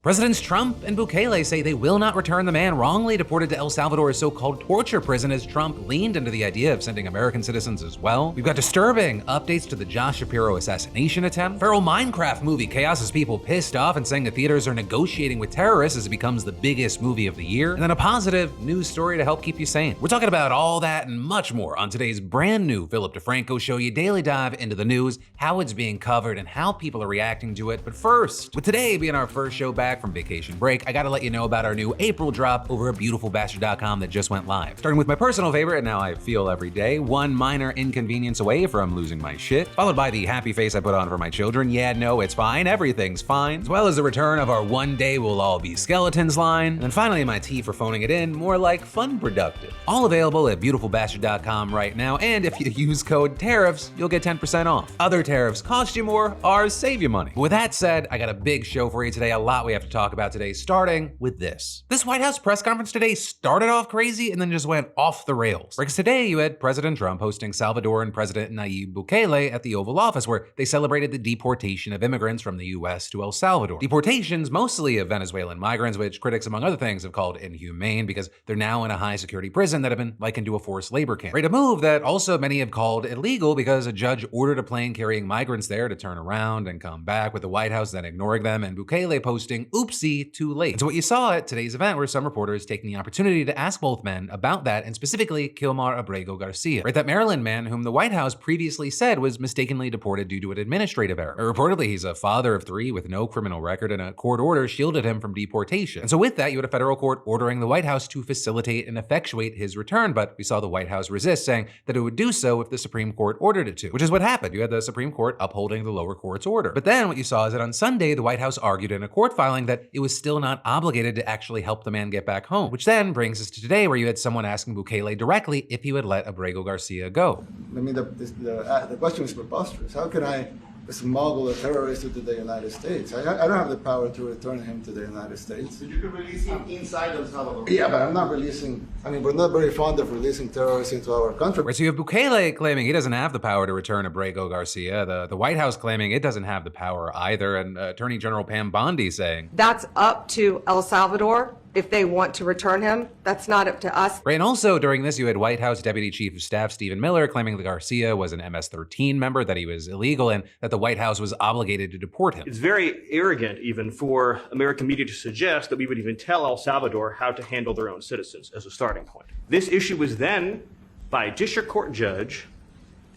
Presidents Trump and Bukele say they will not return the man wrongly deported to El Salvador's so-called torture prison as Trump leaned into the idea of sending American citizens as well. We've got disturbing updates to the Josh Shapiro assassination attempt, feral Minecraft movie chaos as people pissed off and saying the theaters are negotiating with terrorists as it becomes the biggest movie of the year, and then a positive news story to help keep you sane. We're talking about all that and much more on today's brand new Philip DeFranco Show, your daily dive into the news, how it's being covered, and how people are reacting to it. But first, with today being our first show back from vacation break, I gotta let you know about our new April drop over at beautifulbastard.com that just went live. Starting with my personal favorite, and now I feel every day, one minor inconvenience away from losing my shit, followed by the happy face I put on for my children, yeah, no, it's fine, everything's fine, as well as the return of our one day we'll all be skeletons line, and then finally my tea for phoning it in, more like fun productive. All available at beautifulbastard.com right now, and if you use code tariffs, you'll get 10% off. Other tariffs cost you more, ours save you money. But with that said, I got a big show for you today, a lot we have to talk about today, starting with this. This White House press conference today started off crazy and then just went off the rails. Because today you had President Trump hosting Salvadoran President Nayib Bukele at the Oval Office, where they celebrated the deportation of immigrants from the US to El Salvador. Deportations mostly of Venezuelan migrants, which critics among other things have called inhumane because they're now in a high security prison that have been likened to a forced labor camp. Right, a move that also many have called illegal because a judge ordered a plane carrying migrants there to turn around and come back, with the White House then ignoring them and Bukele posting, "Oopsie, too late." And so what you saw at today's event were some reporters taking the opportunity to ask both men about that, and specifically Kilmar Abrego Garcia, right, that Maryland man whom the White House previously said was mistakenly deported due to an administrative error. Reportedly, he's a father of 3 with no criminal record, and a court order shielded him from deportation. And so with that, you had a federal court ordering the White House to facilitate and effectuate his return, but we saw the White House resist, saying that it would do so if the Supreme Court ordered it to, which is what happened. You had the Supreme Court upholding the lower court's order. But then what you saw is that on Sunday, the White House argued in a court filing that it was still not obligated to actually help the man get back home, which then brings us to today, where you had someone asking Bukele directly if he would let Abrego Garcia go. I mean, the question is preposterous. How can I smuggle a terrorist into the United States? I don't have the power to return him to the United States. So you can release him inside El Salvador? Yeah, but I'm not releasing, I mean, we're not very fond of releasing terrorists into our country. Right, so you have Bukele claiming he doesn't have the power to return Abrego Garcia, the White House claiming it doesn't have the power either, and Attorney General Pam Bondi saying, "That's up to El Salvador. If they want to return him, that's not up to us." Right, and also during this, you had White House Deputy Chief of Staff Stephen Miller claiming that Garcia was an MS-13 member, that he was illegal, and that the White House was obligated to deport him. It's very arrogant even for American media to suggest that we would even tell El Salvador how to handle their own citizens as a starting point. This issue was then, by a district court judge,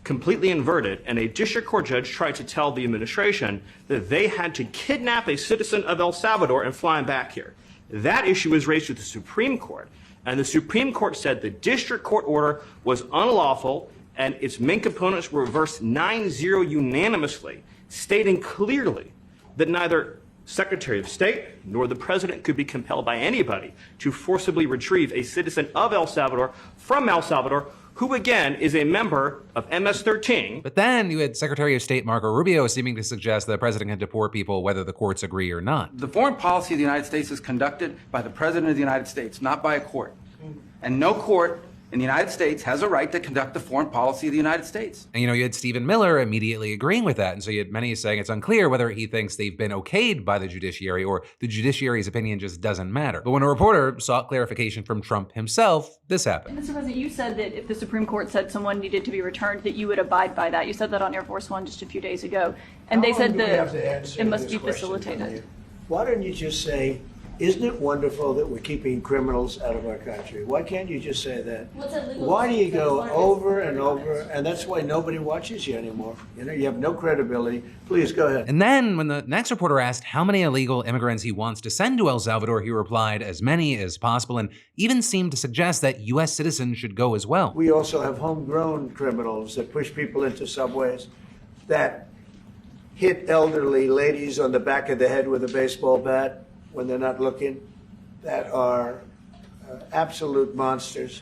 completely inverted, and a district court judge tried to tell the administration that they had to kidnap a citizen of El Salvador and fly him back here. That issue was raised to the Supreme Court, and the Supreme Court said the district court order was unlawful, and its main components were reversed 9-0 unanimously, stating clearly that neither Secretary of State nor the President could be compelled by anybody to forcibly retrieve a citizen of El Salvador from El Salvador, who again is a member of MS-13. But then you had Secretary of State Marco Rubio seeming to suggest that the president can deport people whether the courts agree or not. The foreign policy of the United States is conducted by the President of the United States, not by a court. And no court in the United States has a right to conduct the foreign policy of the United States. And you had Stephen Miller immediately agreeing with that. And so you had many saying it's unclear whether he thinks they've been okayed by the judiciary or the judiciary's opinion just doesn't matter. But when a reporter sought clarification from Trump himself, this happened. Mr. President, you said that if the Supreme Court said someone needed to be returned, that you would abide by that. You said that on Air Force One just a few days ago. And they said that it must be facilitated. Why don't you just say, isn't it wonderful that we're keeping criminals out of our country? Why can't you just say that? Why do you go over and over? And that's why nobody watches you anymore. You know, you have no credibility. Please go ahead. And then when the next reporter asked how many illegal immigrants he wants to send to El Salvador, he replied, as many as possible, and even seemed to suggest that US citizens should go as well. We also have homegrown criminals that push people into subways, that hit elderly ladies on the back of the head with a baseball bat when they're not looking, that are absolute monsters.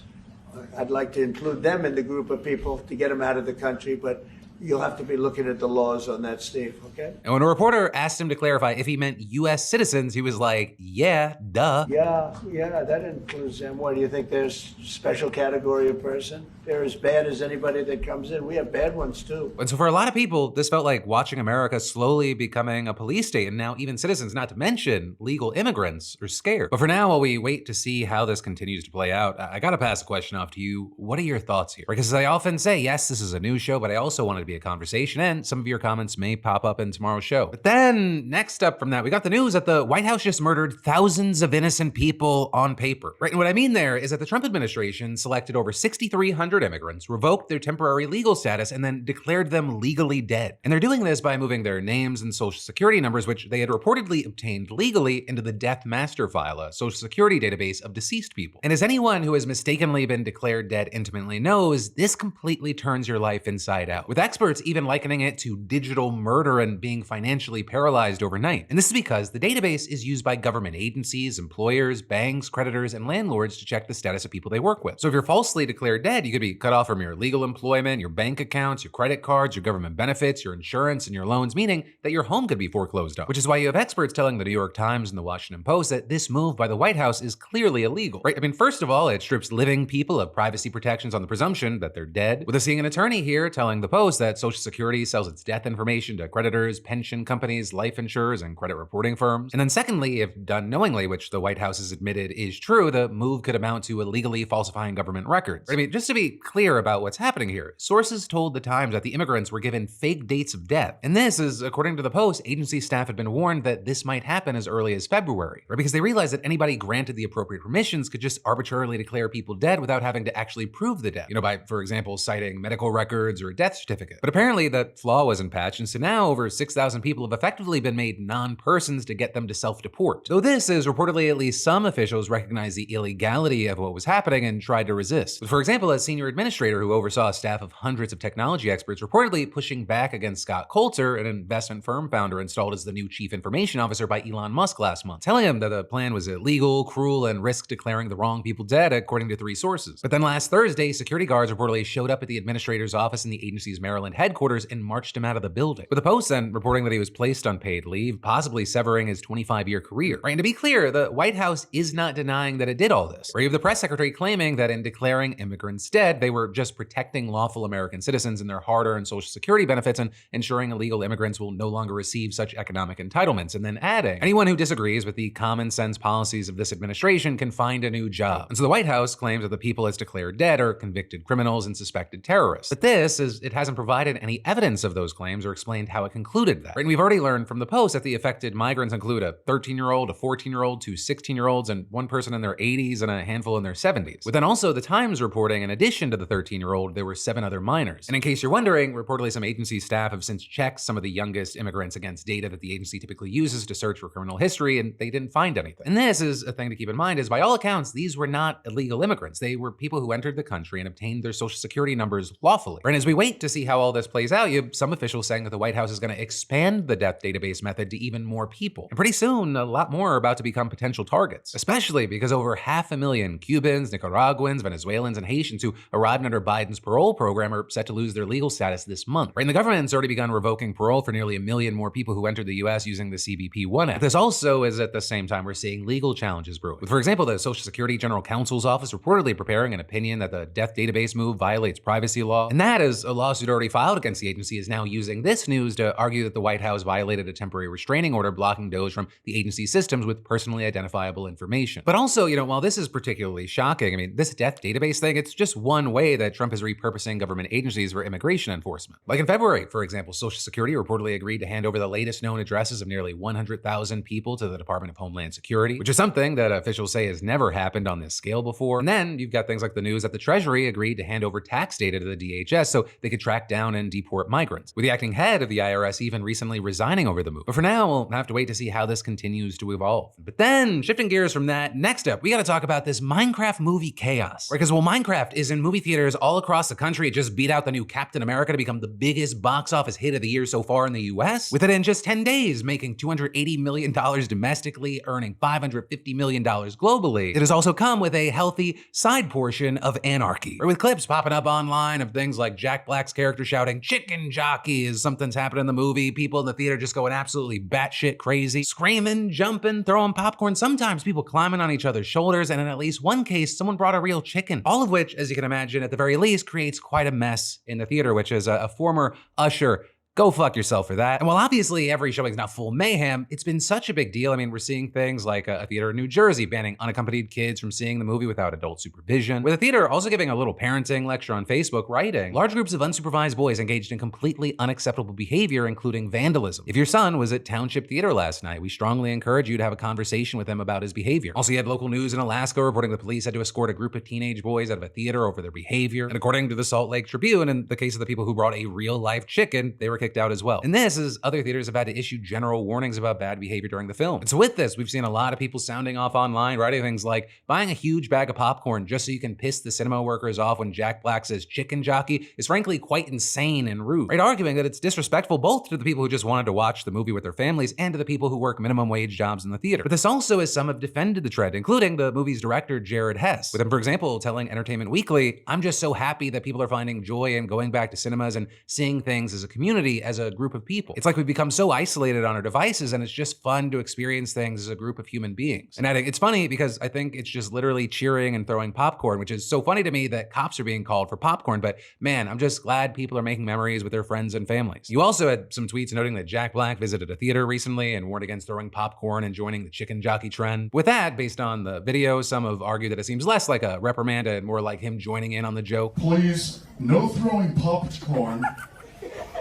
I'd like to include them in the group of people to get them out of the country, but you'll have to be looking at the laws on that, Steve, okay? And when a reporter asked him to clarify if he meant US citizens, he was like, yeah, duh. Yeah, that includes them. What, do you think there's a special category of person? they're as bad as anybody that comes in. We have bad ones too. And so for a lot of people, this felt like watching America slowly becoming a police state, and now even citizens, not to mention legal immigrants, are scared. But for now, while we wait to see how this continues to play out, I gotta pass the question off to you. What are your thoughts here? Because as I often say, yes, this is a news show, but I also want it to be a conversation, and some of your comments may pop up in tomorrow's show. But then, next up from that, we got the news that the White House just murdered thousands of innocent people on paper. Right, and what I mean there is that the Trump administration selected over 6,300 immigrants, revoked their temporary legal status, and then declared them legally dead. And they're doing this by moving their names and social security numbers, which they had reportedly obtained legally, into the Death Master File, a social security database of deceased people. And as anyone who has mistakenly been declared dead intimately knows, this completely turns your life inside out, with experts even likening it to digital murder and being financially paralyzed overnight. And this is because the database is used by government agencies, employers, banks, creditors, and landlords to check the status of people they work with. So if you're falsely declared dead, you could be cut off from your legal employment, your bank accounts, your credit cards, your government benefits, your insurance, and your loans, meaning that your home could be foreclosed on. Which is why you have experts telling the New York Times and the Washington Post that this move by the White House is clearly illegal, right? I mean, first of all, it strips living people of privacy protections on the presumption that they're dead, with us seeing an attorney here telling the Post that Social Security sells its death information to creditors, pension companies, life insurers, and credit reporting firms. And then secondly, if done knowingly, which the White House has admitted is true, the move could amount to illegally falsifying government records. I mean, just to be clear about what's happening here, sources told the Times that the immigrants were given fake dates of death. And this is, according to the Post, agency staff had been warned that this might happen as early as February, right? Because they realized that anybody granted the appropriate permissions could just arbitrarily declare people dead without having to actually prove the death, by, for example, citing medical records or a death certificate. But apparently that flaw wasn't patched, and so now over 6,000 people have effectively been made non-persons to get them to self-deport. Though this is reportedly at least some officials recognize the illegality of what was happening and tried to resist. But for example, a senior administrator who oversaw a staff of hundreds of technology experts reportedly pushing back against Scott Coulter, an investment firm founder installed as the new chief information officer by Elon Musk last month, telling him that the plan was illegal, cruel, and risked declaring the wrong people dead, according to 3 sources. But then last Thursday, security guards reportedly showed up at the administrator's office in the agency's Maryland headquarters and marched him out of the building, with the Post then reporting that he was placed on paid leave, possibly severing his 25-year career. Right, and to be clear, the White House is not denying that it did all this. Or you have the press secretary claiming that in declaring immigrants dead, they were just protecting lawful American citizens and their hard-earned social security benefits and ensuring illegal immigrants will no longer receive such economic entitlements, and then adding, anyone who disagrees with the common sense policies of this administration can find a new job. And so the White House claims that the people it's declared dead are convicted criminals and suspected terrorists. But this is, it hasn't provided any evidence of those claims or explained how it concluded that. Right? And we've already learned from the Post that the affected migrants include a 13-year-old, a 14-year-old, 2 16-year-olds, and one person in their 80s and a handful in their 70s. But then also the Times reporting, in addition to the 13-year-old, there were 7 other minors. And in case you're wondering, reportedly some agency staff have since checked some of the youngest immigrants against data that the agency typically uses to search for criminal history, and they didn't find anything. And this is a thing to keep in mind, is by all accounts, these were not illegal immigrants. They were people who entered the country and obtained their social security numbers lawfully. And as we wait to see how all this plays out, you have some officials saying that the White House is going to expand the death database method to even more people. And pretty soon, a lot more are about to become potential targets, especially because over 500,000 Cubans, Nicaraguans, Venezuelans, and Haitians who arrived under Biden's parole program are set to lose their legal status this month. Right? And the government's already begun revoking parole for nearly 1 million more people who entered the U.S. using the CBP-1 Act. This also is at the same time we're seeing legal challenges brewing. With, for example, the Social Security General Counsel's office reportedly preparing an opinion that the death database move violates privacy law. And that is a lawsuit already filed against the agency is now using this news to argue that the White House violated a temporary restraining order blocking DOJ from the agency's systems with personally identifiable information. But also, while this is particularly shocking, I mean, this death database thing, it's just one way that Trump is repurposing government agencies for immigration enforcement. Like in February, for example, Social Security reportedly agreed to hand over the latest known addresses of nearly 100,000 people to the Department of Homeland Security, which is something that officials say has never happened on this scale before. And then you've got things like the news that the Treasury agreed to hand over tax data to the DHS so they could track down and deport migrants, with the acting head of the IRS even recently resigning over the move. But for now, we'll have to wait to see how this continues to evolve. But then, shifting gears from that, next up, we gotta talk about this Minecraft movie chaos. Right? Because while Minecraft is in movie theaters all across the country, it just beat out the new Captain America to become the biggest box office hit of the year so far in the US, with it in just 10 days making $280 million domestically, earning $550 million globally. It has also come with a healthy side portion of anarchy, or with clips popping up online of things like Jack Black's character shouting, "Chicken jockey," as something's happening in the movie, people in the theater just going absolutely batshit crazy, screaming, jumping, throwing popcorn, sometimes people climbing on each other's shoulders, and in at least one case, someone brought a real chicken. All of which, as you can imagine, imagine at the very least creates quite a mess in the theater, which is a former usher. Go fuck yourself for that. And while obviously every showing is not full mayhem, it's been such a big deal. I mean, we're seeing things like a theater in New Jersey banning unaccompanied kids from seeing the movie without adult supervision, with a theater also giving a little parenting lecture on Facebook, writing large groups of unsupervised boys engaged in completely unacceptable behavior, including vandalism. If your son was at Township Theater last night, we strongly encourage you to have a conversation with him about his behavior. Also, you had local news in Alaska reporting the police had to escort a group of teenage boys out of a theater over their behavior. And according to the Salt Lake Tribune, in the case of the people who brought a real-life chicken, they were kicked out as well. And this is other theaters have had to issue general warnings about bad behavior during the film. And so with this, we've seen a lot of people sounding off online, writing things like buying a huge bag of popcorn just so you can piss the cinema workers off when Jack Black says chicken jockey is frankly quite insane and rude, right? Arguing that it's disrespectful both to the people who just wanted to watch the movie with their families and to the people who work minimum wage jobs in the theater. But this also is some have defended the trend, including the movie's director, Jared Hess, with him, for example, telling Entertainment Weekly, "I'm just so happy that people are finding joy in going back to cinemas and seeing things as a community, as a group of people. It's like we've become so isolated on our devices and it's just fun to experience things as a group of human beings." And adding, it's funny because I think it's just literally cheering and throwing popcorn, which is so funny to me that cops are being called for popcorn, but man, I'm just glad people are making memories with their friends and families. You also had some tweets noting that Jack Black visited a theater recently and warned against throwing popcorn and joining the chicken jockey trend. With that, based on the video, some have argued that it seems less like a reprimand and more like him joining in on the joke. Please, no throwing popcorn,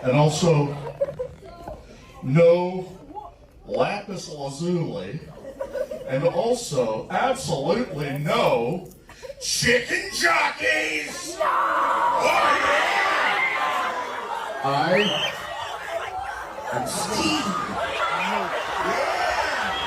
and also no lapis lazuli, and also absolutely no chicken jockeys! Oh, yeah! I am Steve.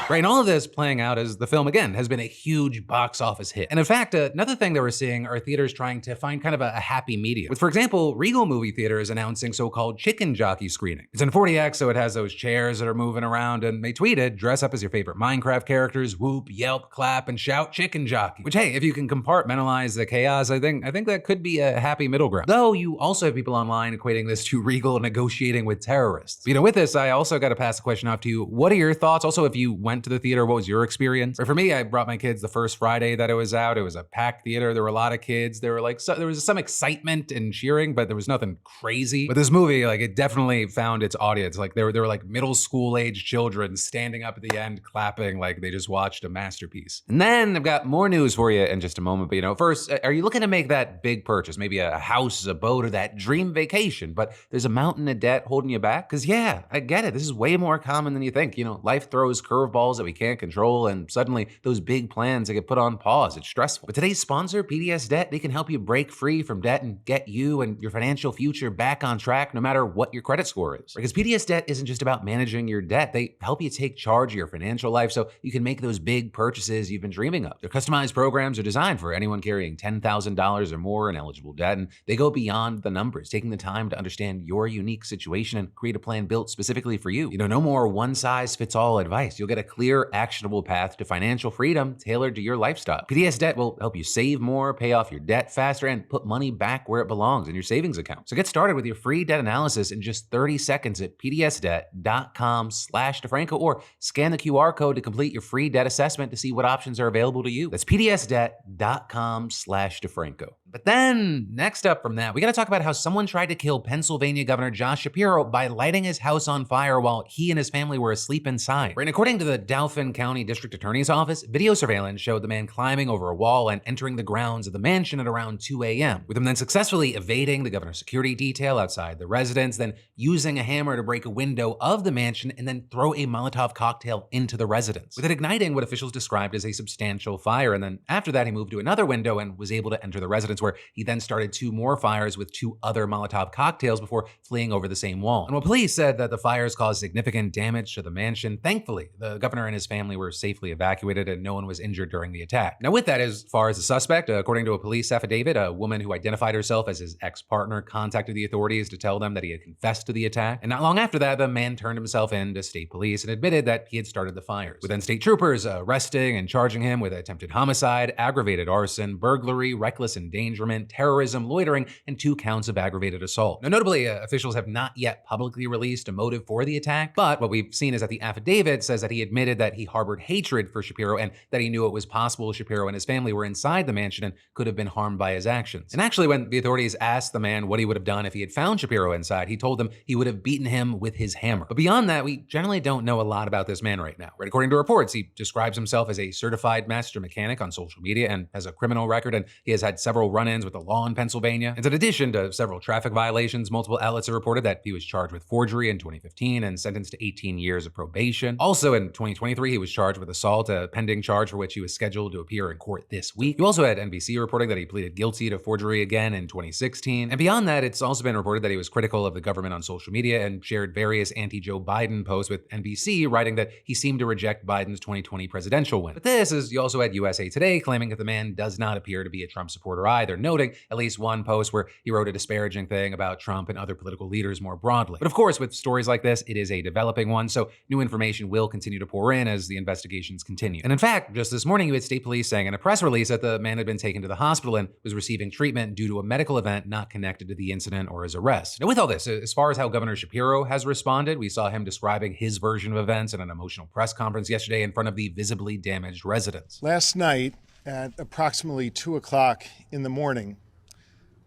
Right, and all of this playing out as the film, again, has been a huge box office hit. And in fact, another thing that we're seeing are theaters trying to find kind of a happy medium. With, for example, Regal Movie Theater is announcing so-called chicken jockey screening. It's in 40X, so it has those chairs that are moving around, and they tweeted, dress up as your favorite Minecraft characters, whoop, yelp, clap, and shout chicken jockey. Which, hey, if you can compartmentalize the chaos, I think that could be a happy middle ground. Though you also have people online equating this to Regal negotiating with terrorists. You know, with this, I also got to pass the question off to you. What are your thoughts? Also, if you went to the theater, what was your experience? Or for me, I brought my kids the first Friday that it was out. It was a packed theater. There were a lot of kids. There was some excitement and cheering, but there was nothing crazy. But this movie, like, it definitely found its audience. Like there were like middle school age children standing up at the end, clapping like they just watched a masterpiece. And then I've got more news for you in just a moment. But you know, first, are you looking to make that big purchase? Maybe a house, a boat, or that dream vacation, but there's a mountain of debt holding you back? Because yeah, I get it. This is way more common than you think. You know, life throws curveballs that we can't control, and suddenly those big plans that get put on pause. It's stressful. But today's sponsor, PDS Debt, they can help you break free from debt and get you and your financial future back on track no matter what your credit score is. Because PDS Debt isn't just about managing your debt. They help you take charge of your financial life so you can make those big purchases you've been dreaming of. Their customized programs are designed for anyone carrying $10,000 or more in eligible debt, and they go beyond the numbers, taking the time to understand your unique situation and create a plan built specifically for you. You know, no more one-size-fits-all advice. You'll get a clear, actionable path to financial freedom tailored to your lifestyle. PDS Debt will help you save more, pay off your debt faster, and put money back where it belongs in your savings account. So get started with your free debt analysis in just 30 seconds at pdsdebt.com/DeFranco, or scan the QR code to complete your free debt assessment to see what options are available to you. That's pdsdebt.com/DeFranco. But then, next up from that, we gotta talk about how someone tried to kill Pennsylvania Governor Josh Shapiro by lighting his house on fire while he and his family were asleep inside. And according to the Dauphin County District Attorney's Office, video surveillance showed the man climbing over a wall and entering the grounds of the mansion at around 2 a.m., with him then successfully evading the governor's security detail outside the residence, then using a hammer to break a window of the mansion and then throw a Molotov cocktail into the residence, with it igniting what officials described as a substantial fire. And then after that, he moved to another window and was able to enter the residence, where he then started 2 more fires with 2 other Molotov cocktails before fleeing over the same wall. And while police said that the fires caused significant damage to the mansion, thankfully, the governor and his family were safely evacuated and no one was injured during the attack. Now with that, as far as the suspect, according to a police affidavit, a woman who identified herself as his ex-partner contacted the authorities to tell them that he had confessed to the attack. And not long after that, the man turned himself in to state police and admitted that he had started the fires, with then state troopers arresting and charging him with attempted homicide, aggravated arson, burglary, reckless endangerment, endangerment, terrorism, loitering, and 2 counts of aggravated assault. Now, notably, officials have not yet publicly released a motive for the attack, but what we've seen is that the affidavit says that he admitted that he harbored hatred for Shapiro and that he knew it was possible Shapiro and his family were inside the mansion and could have been harmed by his actions. And actually, when the authorities asked the man what he would have done if he had found Shapiro inside, he told them he would have beaten him with his hammer. But beyond that, we generally don't know a lot about this man right now. Right? According to reports, he describes himself as a certified master mechanic on social media and has a criminal record, and he has had several run-ins with the law in Pennsylvania. And in addition to several traffic violations, multiple outlets have reported that he was charged with forgery in 2015 and sentenced to 18 years of probation. Also in 2023, he was charged with assault, a pending charge for which he was scheduled to appear in court this week. You also had NBC reporting that he pleaded guilty to forgery again in 2016. And beyond that, it's also been reported that he was critical of the government on social media and shared various anti-Joe Biden posts with NBC, writing that he seemed to reject Biden's 2020 presidential win. But this is, you also had USA Today claiming that the man does not appear to be a Trump supporter either, noting at least one post where he wrote a disparaging thing about Trump and other political leaders more broadly. But of course, with stories like this, it is a developing one, so new information will continue to pour in as the investigations continue. And in fact, just this morning, you had state police saying in a press release that the man had been taken to the hospital and was receiving treatment due to a medical event not connected to the incident or his arrest. Now, with all this, as far as how Governor Shapiro has responded, we saw him describing his version of events in an emotional press conference yesterday in front of the visibly damaged residents. Last night at approximately 2 o'clock in the morning,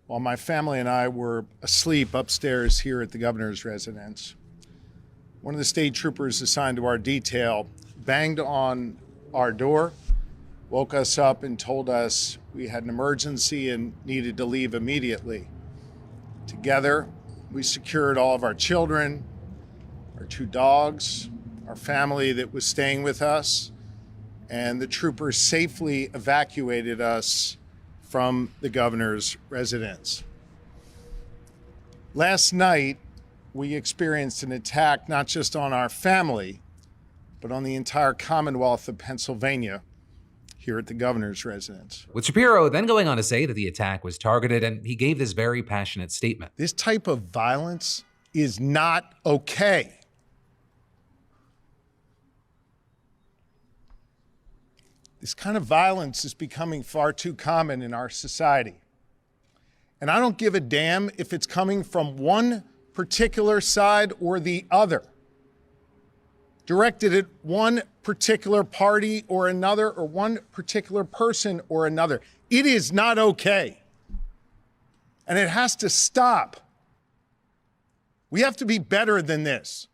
while my family and I were asleep upstairs here at the governor's residence, one of the state troopers assigned to our detail banged on our door, woke us up and told us we had an emergency and needed to leave immediately. Together, we secured all of our children, our 2 dogs, our family that was staying with us, and the troopers safely evacuated us from the governor's residence. Last night, we experienced an attack not just on our family, but on the entire Commonwealth of Pennsylvania here at the governor's residence. With Shapiro then going on to say that the attack was targeted, and he gave this very passionate statement. This type of violence is not okay. This kind of violence is becoming far too common in our society. And I don't give a damn if it's coming from one particular side or the other, directed at one particular party or another, or one particular person or another. It is not okay. And it has to stop. We have to be better than this.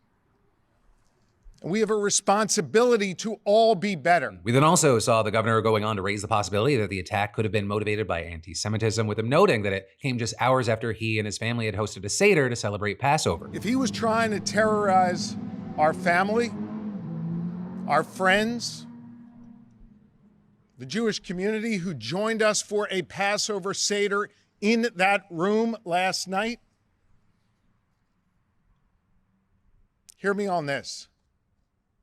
And we have a responsibility to all be better. We then also saw the governor going on to raise the possibility that the attack could have been motivated by anti-Semitism, with him noting that it came just hours after he and his family had hosted a Seder to celebrate Passover. If he was trying to terrorize our family, our friends, the Jewish community who joined us for a Passover Seder in that room last night, hear me on this.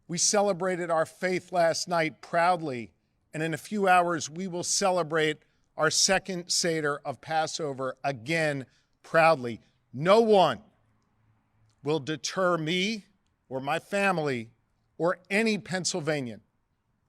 We celebrated our faith last night proudly, and in a few hours, we will celebrate our second Seder of Passover again proudly. No one will deter me or my family or any Pennsylvanian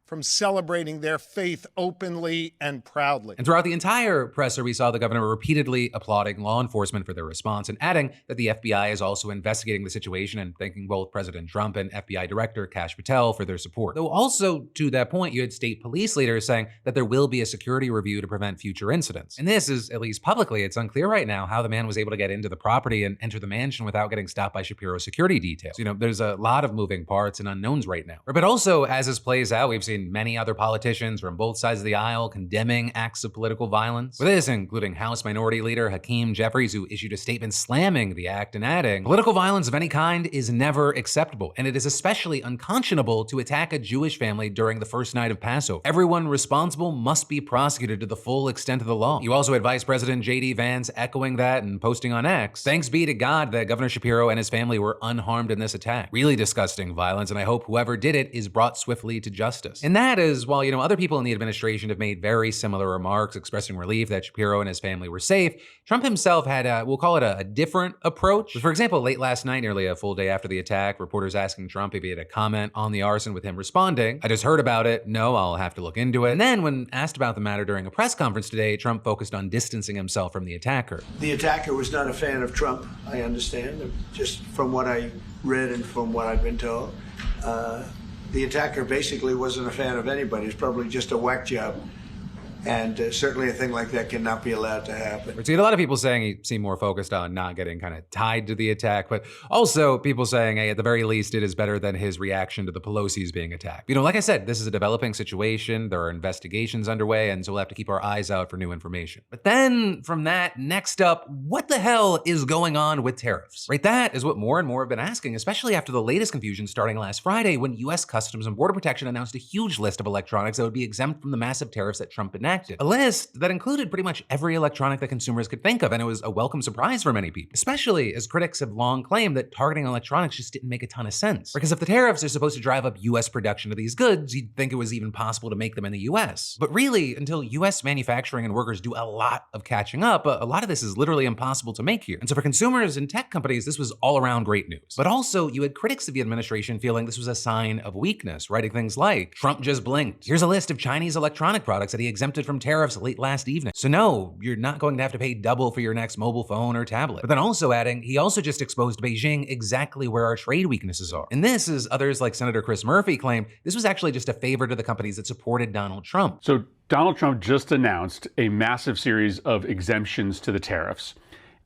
from celebrating their faith openly and proudly. And throughout the entire presser, we saw the governor repeatedly applauding law enforcement for their response and adding that the FBI is also investigating the situation and thanking both President Trump and FBI Director Kash Patel for their support. Though also to that point, you had state police leaders saying that there will be a security review to prevent future incidents. And this is, at least publicly, it's unclear right now how the man was able to get into the property and enter the mansion without getting stopped by Shapiro's security details. You know, there's a lot of moving parts and unknowns right now. But also, as this plays out, we've seen many other politicians from both sides of the aisle condemning acts of political violence. With this, including House Minority Leader Hakeem Jeffries, who issued a statement slamming the act and adding, political violence of any kind is never acceptable, and it is especially unconscionable to attack a Jewish family during the first night of Passover. Everyone responsible must be prosecuted to the full extent of the law. You also had Vice President J.D. Vance echoing that and posting on X, "Thanks be to God that Governor Shapiro and his family were unharmed in this attack. Really disgusting violence, and I hope whoever did it is brought swiftly to justice." And that is, while, other people in the administration have made very similar remarks expressing relief that Shapiro and his family were safe, Trump himself had, we'll call it a different approach. For example, late last night, nearly a full day after the attack, reporters asking Trump if he had a comment on the arson, with him responding, "I just heard about it. No, I'll have to look into it." And then when asked about the matter during a press conference today, Trump focused on distancing himself from the attacker. The attacker was not a fan of Trump, I understand, just from what I read and from what I've been told. The attacker basically wasn't a fan of anybody. It's probably just a whack job. And certainly a thing like that cannot be allowed to happen. So you had a lot of people saying he seemed more focused on not getting kind of tied to the attack, but also people saying, hey, at the very least, it is better than his reaction to the Pelosi's being attacked. Like I said, this is a developing situation. There are investigations underway, and so we'll have to keep our eyes out for new information. But then from that, next up, what the hell is going on with tariffs? Right, that is what more and more have been asking, especially after the latest confusion starting last Friday when U.S. Customs and Border Protection announced a huge list of electronics that would be exempt from the massive tariffs that Trump enacted. A list that included pretty much every electronic that consumers could think of, and it was a welcome surprise for many people, especially as critics have long claimed that targeting electronics just didn't make a ton of sense. Because if the tariffs are supposed to drive up U.S. production of these goods, you'd think it was even possible to make them in the U.S. But really, until U.S. manufacturing and workers do a lot of catching up, a lot of this is literally impossible to make here. And so for consumers and tech companies, this was all around great news. But also, you had critics of the administration feeling this was a sign of weakness, writing things like, Trump just blinked. Here's a list of Chinese electronic products that he exempted from tariffs late last evening. So no, you're not going to have to pay double for your next mobile phone or tablet. But then also adding, he also just exposed Beijing exactly where our trade weaknesses are. And this, as others like Senator Chris Murphy claimed, this was actually just a favor to the companies that supported Donald Trump. So Donald Trump just announced a massive series of exemptions to the tariffs.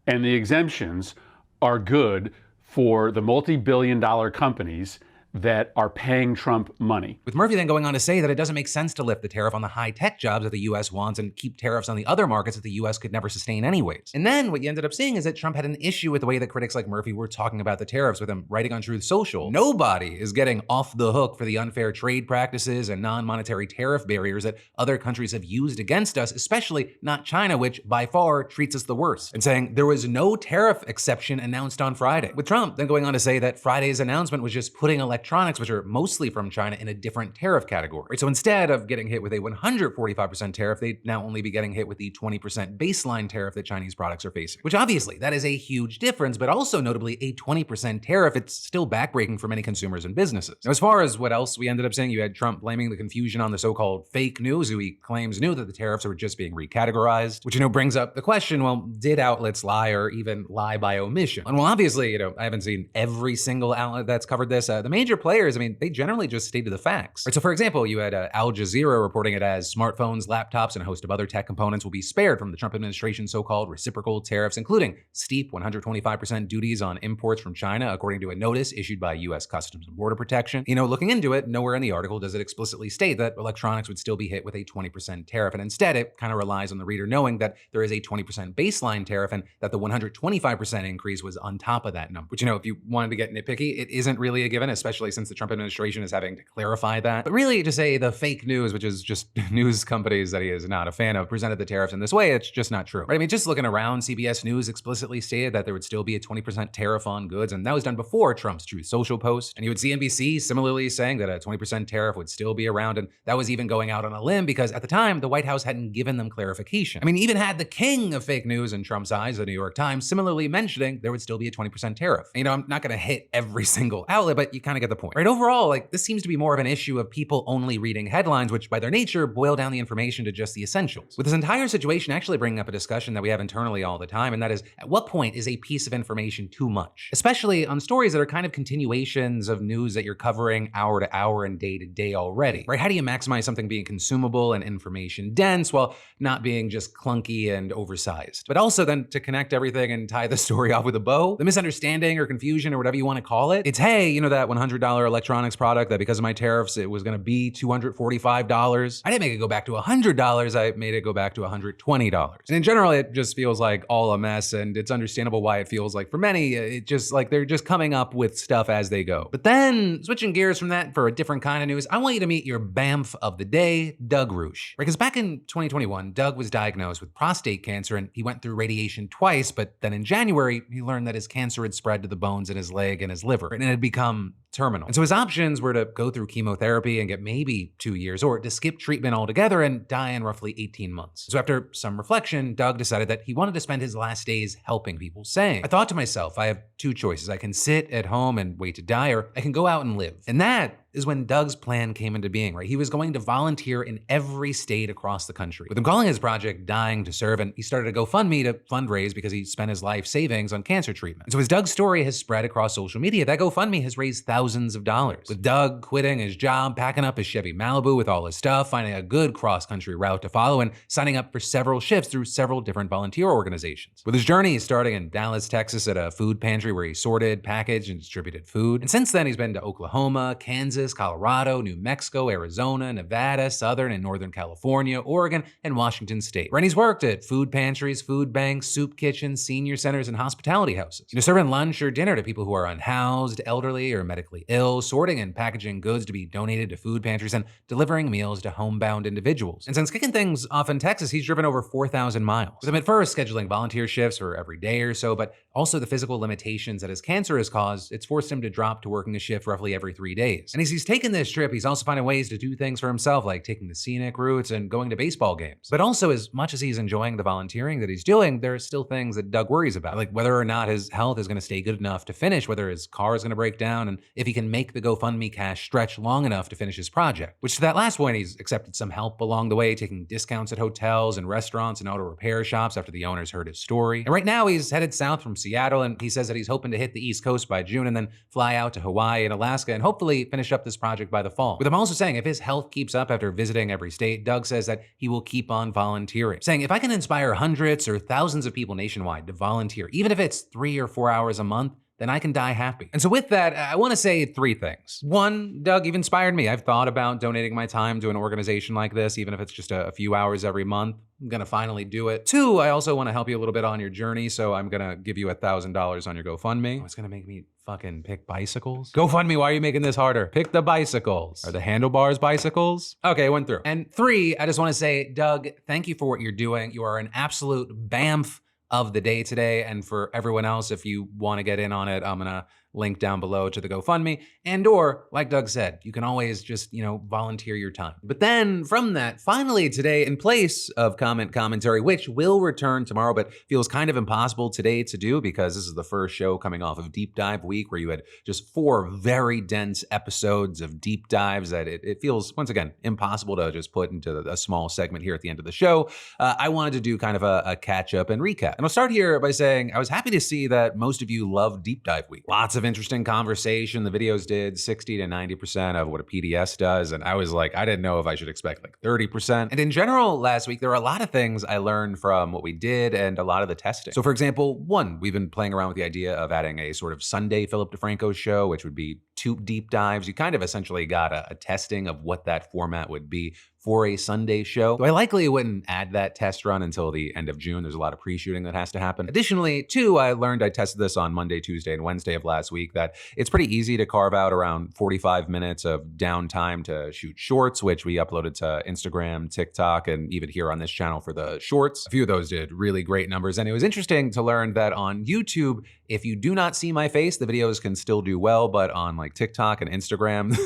And the exemptions are good for the multi-billion-dollar companies that are paying Trump money. With Murphy then going on to say that it doesn't make sense to lift the tariff on the high-tech jobs that the U.S. wants and keep tariffs on the other markets that the U.S. could never sustain anyways. And then what you ended up seeing is that Trump had an issue with the way that critics like Murphy were talking about the tariffs, with him writing on Truth Social. Nobody is getting off the hook for the unfair trade practices and non-monetary tariff barriers that other countries have used against us, especially not China, which by far treats us the worst. And saying there was no tariff exception announced on Friday. With Trump then going on to say that Friday's announcement was just putting electronics, which are mostly from China, in a different tariff category. So instead of getting hit with a 145% tariff, they'd now only be getting hit with the 20% baseline tariff that Chinese products are facing. Which obviously, that is a huge difference, but also notably a 20% tariff, it's still backbreaking for many consumers and businesses. Now, as far as what else we ended up saying, you had Trump blaming the confusion on the so-called fake news, who he claims knew that the tariffs were just being recategorized, which, brings up the question, well, did outlets lie or even lie by omission? And well, obviously, I haven't seen every single outlet that's covered this. The major players, they generally just stated the facts. Right, so for example, you had Al Jazeera reporting it as smartphones, laptops, and a host of other tech components will be spared from the Trump administration's so-called reciprocal tariffs, including steep 125% duties on imports from China, according to a notice issued by U.S. Customs and Border Protection. Looking into it, nowhere in the article does it explicitly state that electronics would still be hit with a 20% tariff, and instead it kind of relies on the reader knowing that there is a 20% baseline tariff and that the 125% increase was on top of that number. Which, if you wanted to get nitpicky, it isn't really a given, especially since the Trump administration is having to clarify that. But really, to say the fake news, which is just news companies that he is not a fan of, presented the tariffs in this way, it's just not true. Right? Just looking around, CBS News explicitly stated that there would still be a 20% tariff on goods, and that was done before Trump's Truth Social post. And you would see NBC similarly saying that a 20% tariff would still be around, and that was even going out on a limb because at the time, the White House hadn't given them clarification. Even had the king of fake news in Trump's eyes, the New York Times, similarly mentioning there would still be a 20% tariff. I'm not going to hit every single outlet, but you kind of get the point. Right? Overall, this seems to be more of an issue of people only reading headlines, which by their nature boil down the information to just the essentials. With this entire situation actually bringing up a discussion that we have internally all the time, and that is, at what point is a piece of information too much? Especially on stories that are kind of continuations of news that you're covering hour to hour and day to day already, right? How do you maximize something being consumable and information dense while not being just clunky and oversized? But also then to connect everything and tie the story off with a bow, the misunderstanding or confusion or whatever you want to call it, it's, hey, that $100 electronics product that because of my tariffs, it was going to be $245. I didn't make it go back to $100. I made it go back to $120. And in general, it just feels like all a mess, and it's understandable why it feels like for many, it just like they're just coming up with stuff as they go. But then switching gears from that for a different kind of news, I want you to meet your BAMF of the day, Doug Rush. Because back in 2021, Doug was diagnosed with prostate cancer, and he went through radiation twice, but then in January, he learned that his cancer had spread to the bones in his leg and his liver, and it had become terminal. And so his options were to go through chemotherapy and get maybe 2 years, or to skip treatment altogether and die in roughly 18 months. So after some reflection, Doug decided that he wanted to spend his last days helping people, saying, I thought to myself, I have two choices. I can sit at home and wait to die, or I can go out and live. And that is when Doug's plan came into being, right? He was going to volunteer in every state across the country, with him calling his project Dying to Serve, and he started a GoFundMe to fundraise because he spent his life savings on cancer treatment. And so as Doug's story has spread across social media, that GoFundMe has raised thousands of dollars, with Doug quitting his job, packing up his Chevy Malibu with all his stuff, finding a good cross-country route to follow, and signing up for several shifts through several different volunteer organizations. With his journey starting in Dallas, Texas at a food pantry where he sorted, packaged, and distributed food. And since then, he's been to Oklahoma, Kansas, Colorado, New Mexico, Arizona, Nevada, Southern and Northern California, Oregon, and Washington State. And he's worked at food pantries, food banks, soup kitchens, senior centers, and hospitality houses. Serving lunch or dinner to people who are unhoused, elderly, or medically ill, sorting and packaging goods to be donated to food pantries, and delivering meals to homebound individuals. And since kicking things off in Texas, he's driven over 4,000 miles. With him at first scheduling volunteer shifts for every day or so, but also the physical limitations that his cancer has caused, it's forced him to drop to working a shift roughly every 3 days. And as he's taken this trip, he's also finding ways to do things for himself, like taking the scenic routes and going to baseball games. But also, as much as he's enjoying the volunteering that he's doing, there are still things that Doug worries about, like whether or not his health is going to stay good enough to finish, whether his car is going to break down, and if he can make the GoFundMe cash stretch long enough to finish his project. Which, to that last point, he's accepted some help along the way, taking discounts at hotels and restaurants and auto repair shops after the owners heard his story. And right now, he's headed south from Seattle, and he says that he's hoping to hit the East Coast by June and then fly out to Hawaii and Alaska and hopefully finish up this project by the fall. With him also saying if his health keeps up after visiting every state, Doug says that he will keep on volunteering, saying if I can inspire hundreds or thousands of people nationwide to volunteer, even if it's 3 or 4 hours a month, then I can die happy. And so with that, I want to say 3 things. 1, Doug, you've inspired me. I've thought about donating my time to an organization like this, even if it's just a few hours every month. I'm gonna finally do it. 2, I also want to help you a little bit on your journey, so I'm gonna give you $1,000 on your GoFundMe. Oh, it's gonna make me fucking pick bicycles? GoFundMe, why are you making this harder? Pick the bicycles. Are the handlebars bicycles? Okay, went through. And 3, I just want to say, Doug, thank you for what you're doing. You are an absolute BAMF of the day today. And for everyone else, if you want to get in on it, I'm gonna link down below to the GoFundMe, and or, like Doug said, you can always just, volunteer your time. But then from that, finally today, in place of commentary, which will return tomorrow, but feels kind of impossible today to do because this is the first show coming off of Deep Dive Week, where you had just 4 very dense episodes of deep dives that it feels, once again, impossible to just put into a small segment here at the end of the show. I wanted to do kind of a catch up and recap. And I'll start here by saying I was happy to see that most of you love Deep Dive Week. Lots of interesting conversation. The videos did 60 to 90% of what a PDS does. And I was like, I didn't know if I should expect like 30%. And in general, last week, there were a lot of things I learned from what we did and a lot of the testing. So for example, 1, we've been playing around with the idea of adding a sort of Sunday Philip DeFranco show, which would be 2 deep dives. You kind of essentially got a testing of what that format would be for a Sunday show. So I likely wouldn't add that test run until the end of June. There's a lot of pre-shooting that has to happen. Additionally, 2, I tested this on Monday, Tuesday, and Wednesday of last week, that it's pretty easy to carve out around 45 minutes of downtime to shoot shorts, which we uploaded to Instagram, TikTok, and even here on this channel for the shorts. A few of those did really great numbers. And it was interesting to learn that on YouTube, if you do not see my face, the videos can still do well, but on like TikTok and Instagram,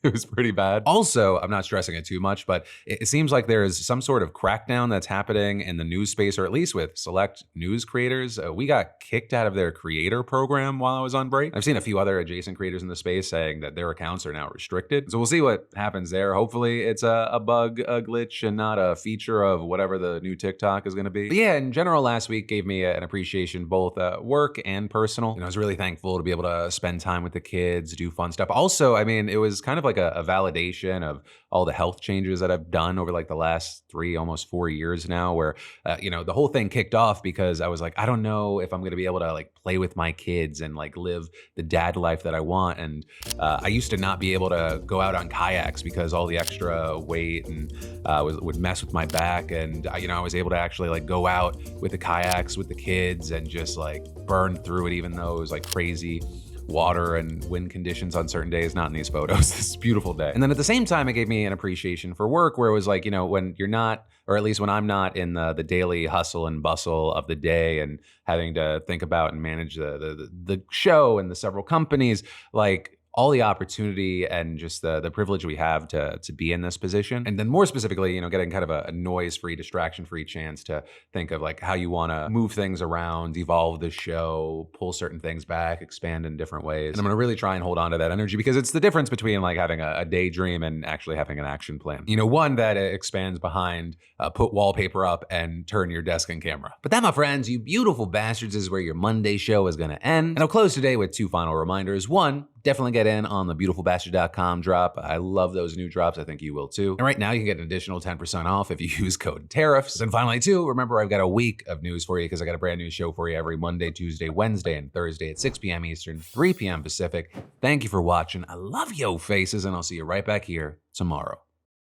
it was pretty bad. Also, I'm not stressing it too much, but it seems like there is some sort of crackdown that's happening in the news space, or at least with select news creators. We got kicked out of their creator program while I was on break. I've seen a few other adjacent creators in the space saying that their accounts are now restricted. So we'll see what happens there. Hopefully it's a bug, a glitch, and not a feature of whatever the new TikTok is gonna be. But yeah, in general, last week gave me an appreciation, both work and personal. I was really thankful to be able to spend time with the kids, do fun stuff. Also, I mean, it was kind of like a validation of all the health changes that I've done over like the last 3, almost 4 years now, where, the whole thing kicked off because I was like, I don't know if I'm going to be able to like play with my kids and like live the dad life that I want. And I used to not be able to go out on kayaks because all the extra weight and would mess with my back. And, I was able to actually like go out with the kayaks with the kids and just like burn through it, even though it was like crazy water and wind conditions on certain days, not in these photos, this beautiful day. And then at the same time, it gave me an appreciation for work, where it was like, when you're not, or at least when I'm not in the daily hustle and bustle of the day and having to think about and manage the show and the several companies, like all the opportunity and just the privilege we have to be in this position. And then more specifically, getting kind of a noise-free, distraction-free chance to think of like how you want to move things around, evolve the show, pull certain things back, expand in different ways. And I'm going to really try and hold on to that energy because it's the difference between like having a daydream and actually having an action plan. One that expands behind put wallpaper up and turn your desk and camera. But that, my friends, you beautiful bastards, is where your Monday show is going to end. And I'll close today with 2 final reminders. One, definitely get in on the beautifulbastard.com drop. I love those new drops. I think you will too. And right now you can get an additional 10% off if you use code tariffs. And finally too, remember I've got a week of news for you because I got a brand new show for you every Monday, Tuesday, Wednesday, and Thursday at 6 p.m. Eastern, 3 p.m. Pacific. Thank you for watching. I love yo faces, and I'll see you right back here tomorrow.